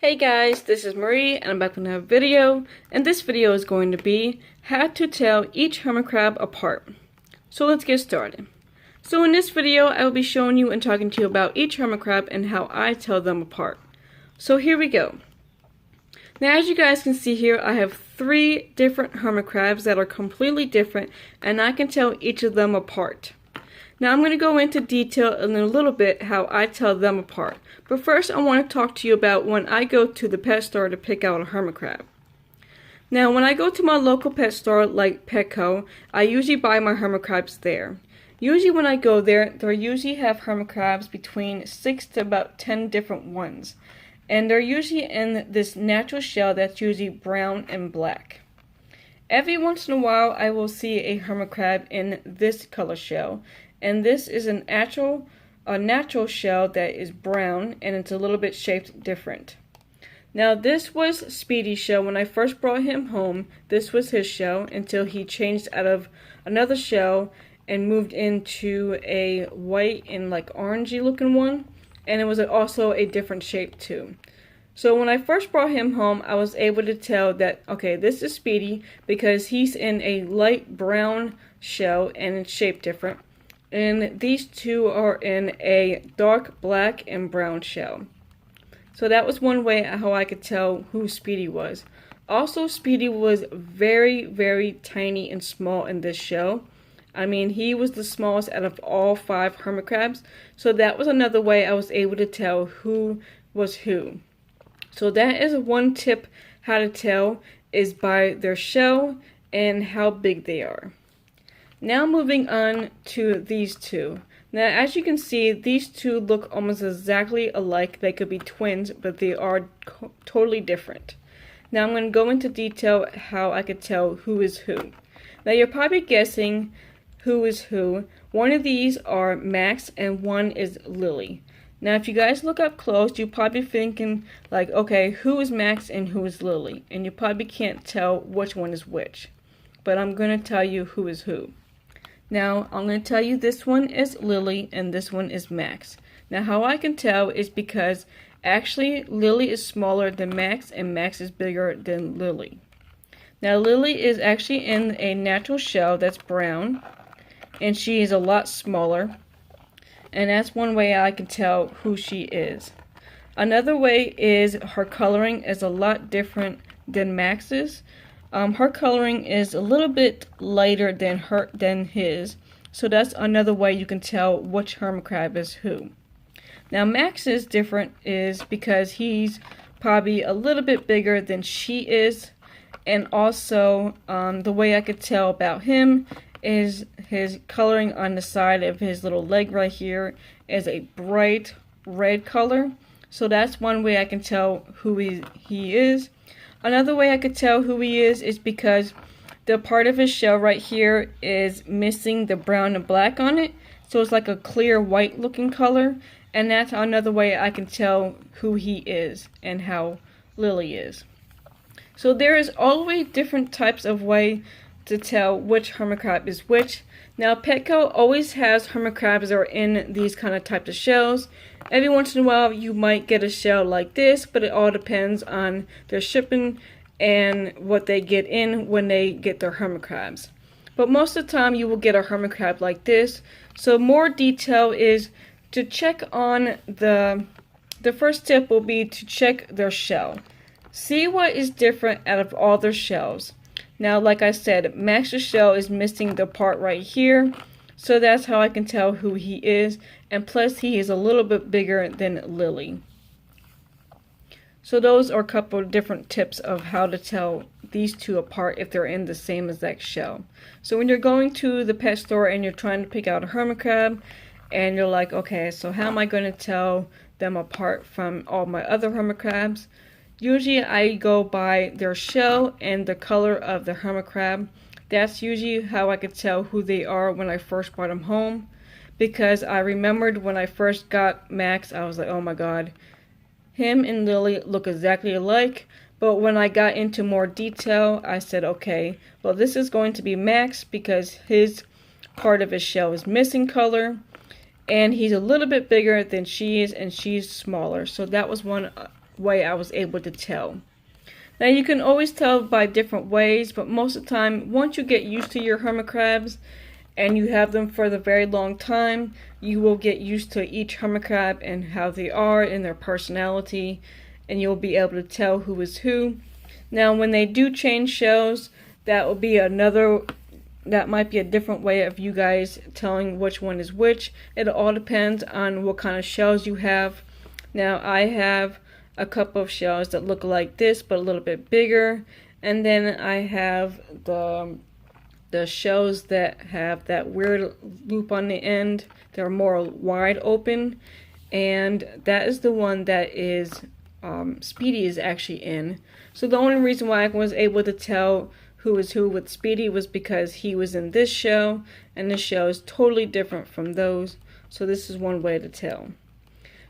Hey guys, this is Marie and I'm back with another video, and this video is going to be how to tell each hermit crab apart. So let's get started. So in this video I will be showing you and talking to you about each hermit crab and how I tell them apart. So here we go. Now as you guys can see here, I have 3 different hermit crabs that are completely different and I can tell each of them apart. Now I'm going to go into detail in a little bit how I tell them apart. But first I want to talk to you about when I go to the pet store to pick out a hermit crab. Now when I go to my local pet store like Petco, I usually buy my hermit crabs there. Usually when I go there, they usually have hermit crabs between 6 to about 10 different ones. And they're usually in this natural shell that's usually brown and black. Every once in a while I will see a hermit crab in this color shell. And this is a natural shell that is brown and it's a little bit shaped different. Now this was Speedy's shell. When I first brought him home, this was his shell until he changed out of another shell and moved into a white and like orangey looking one. And it was also a different shape too. So when I first brought him home, I was able to tell that, okay, this is Speedy because he's in a light brown shell and it's shaped different. And these two are in a dark black and brown shell. So that was one way how I could tell who Speedy was. Also, Speedy was very, very tiny and small in this shell. I mean, he was the smallest out of all 5 hermit crabs. So that was another way I was able to tell who was who. So that is one tip how to tell is by their shell and how big they are. Now moving on to these two. Now as you can see, these two look almost exactly alike. They could be twins, but they are totally different. Now I'm going to go into detail how I could tell who is who. Now you're probably guessing who is who. One of these are Max and one is Lily. Now if you guys look up close, you're probably thinking like, okay, who is Max and who is Lily? And you probably can't tell which one is which. But I'm going to tell you who is who. Now, I'm going to tell you this one is Lily and this one is Max. Now, how I can tell is because actually Lily is smaller than Max and Max is bigger than Lily. Now, Lily is actually in a natural shell that's brown and she is a lot smaller. And that's one way I can tell who she is. Another way is her coloring is a lot different than Max's. Her coloring is a little bit lighter than his, so that's another way you can tell which hermit crab is who. Now Max is different is because he's probably a little bit bigger than she is, and also the way I could tell about him is his coloring on the side of his little leg right here is a bright red color, so that's one way I can tell who he is. Another way I could tell who he is because the part of his shell right here is missing the brown and black on it. So it's like a clear white looking color. And that's another way I can tell who he is and how Lily is. So there is always different types of way to tell which hermit crab is which. Now Petco always has hermit crabs that are in these kind of types of shells. Every once in a while you might get a shell like this, but it all depends on their shipping and what they get in when they get their hermit crabs. But most of the time you will get a hermit crab like this. So more detail is to check on the first tip will be to check their shell. See what is different out of all their shells. Now like I said, Max's shell is missing the part right here. So that's how I can tell who he is. And plus he is a little bit bigger than Lily. So those are a couple of different tips of how to tell these two apart if they're in the same exact shell. So when you're going to the pet store and you're trying to pick out a hermit crab and you're like, okay, so how am I going to tell them apart from all my other hermit crabs? Usually I go by their shell and the color of the hermit crab. That's usually how I could tell who they are when I first brought them home. Because I remembered when I first got Max, I was like, oh my god, him and Lily look exactly alike. But when I got into more detail, I said, okay, well this is going to be Max because his part of his shell is missing color. And he's a little bit bigger than she is and she's smaller. So that was one way I was able to tell. Now you can always tell by different ways, but most of the time, once you get used to your hermit crabs and you have them for the very long time, you will get used to each hermit crab and how they are and their personality, and you'll be able to tell who is who. Now when they do change shells, that might be a different way of you guys telling which one is which. It all depends on what kind of shells you have. Now I have a couple of shells that look like this but a little bit bigger, and then I have the shells that have that weird loop on the end. They're more wide open, and that is the one that is Speedy is actually in. So the only reason why I was able to tell who is who with Speedy was because he was in this shell, and this shell is totally different from those. So this is one way to tell.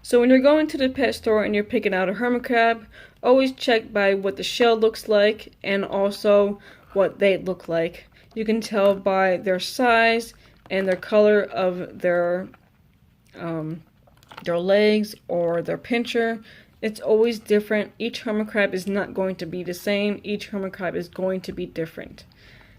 So when you're going to the pet store and you're picking out a hermit crab, always check by what the shell looks like and also what they look like. You can tell by their size and their color of their legs or their pincher. It's always different. Each hermit crab is not going to be the same. Each hermit crab is going to be different.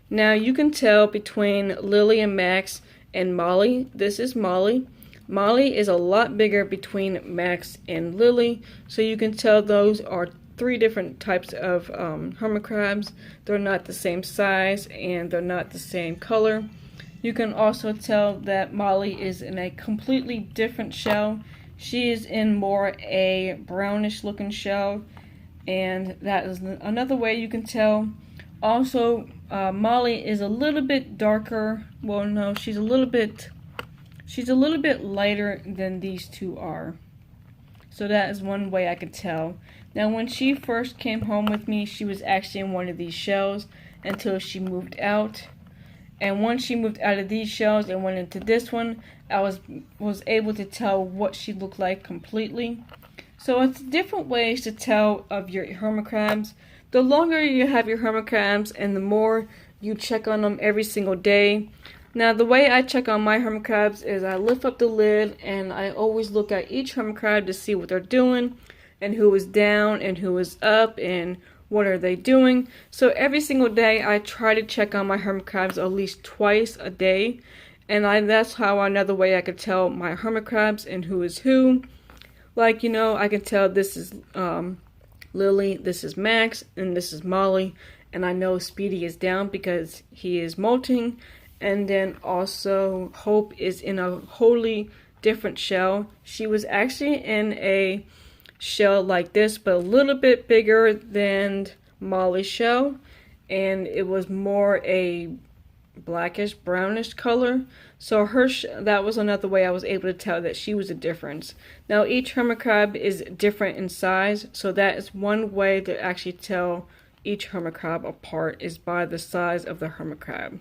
Now you can tell between Lily and Max and Molly. This is Molly. Molly is a lot bigger between Max and Lily, so you can tell those are three different types of hermit crabs. They're not the same size and they're not the same color. You can also tell that Molly is in a completely different shell. She is in more a brownish looking shell, and that is another way you can tell. Also, Molly is a little bit darker. Well, no, she's a little bit lighter than these two are. So that is one way I could tell. Now when she first came home with me, she was actually in one of these shells until she moved out. And once she moved out of these shells and went into this one, I was able to tell what she looked like completely. So it's different ways to tell of your hermit crabs. The longer you have your hermit crabs and the more you check on them every single day. Now the way I check on my hermit crabs is I lift up the lid and I always look at each hermit crab to see what they're doing and who is down and who is up and what are they doing. So every single day I try to check on my hermit crabs at least twice a day, and that's how another way I could tell my hermit crabs and who is who. Like, you know, I can tell this is Lily, this is Max, and this is Molly, and I know Speedy is down because he is molting. And then also Hope is in a wholly different shell. She was actually in a shell like this, but a little bit bigger than Molly's shell, and it was more a blackish brownish color. So that was another way I was able to tell that she was a difference. Now each hermit crab is different in size, so that is one way to actually tell each hermit crab apart, is by the size of the hermit crab.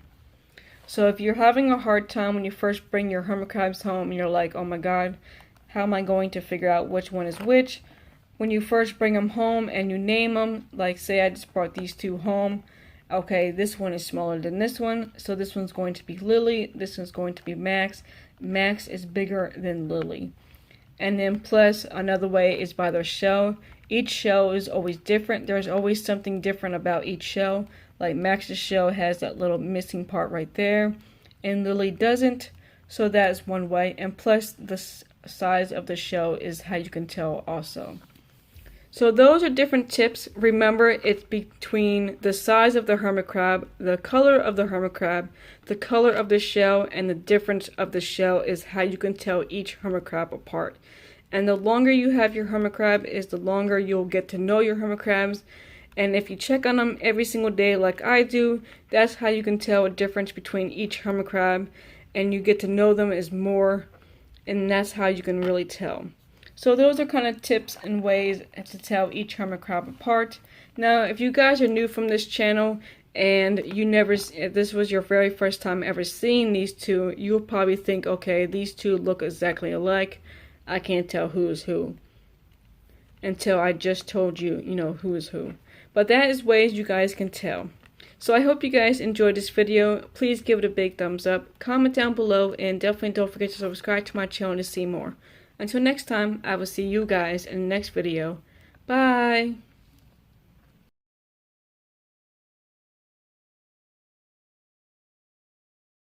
So if you're having a hard time when you first bring your hermit crabs home and you're like, oh my god, how am I going to figure out which one is which? When you first bring them home and you name them, like say I just brought these two home, okay, this one is smaller than this one, so this one's going to be Lily, this one's going to be Max. Max is bigger than Lily. And then plus another way is by their shell. Each shell is always different. There's always something different about each shell. Like Max's shell has that little missing part right there, and Lily doesn't, so that is one way. And plus the size of the shell is how you can tell also. So those are different tips. Remember, it's between the size of the hermit crab, the color of the hermit crab, the color of the shell, and the difference of the shell is how you can tell each hermit crab apart. And the longer you have your hermit crab is the longer you'll get to know your hermit crabs. And if you check on them every single day like I do, that's how you can tell a difference between each hermit crab, and you get to know them as more, and that's how you can really tell. So those are kind of tips and ways to tell each hermit crab apart. Now, if you guys are new from this channel and if this was your very first time ever seeing these two, you'll probably think, okay, these two look exactly alike. I can't tell who is who. Until I just told you, who is who. But that is ways you guys can tell. So I hope you guys enjoyed this video. Please give it a big thumbs up, comment down below, and definitely don't forget to subscribe to my channel to see more. Until next time, I will see you guys in the next video. Bye!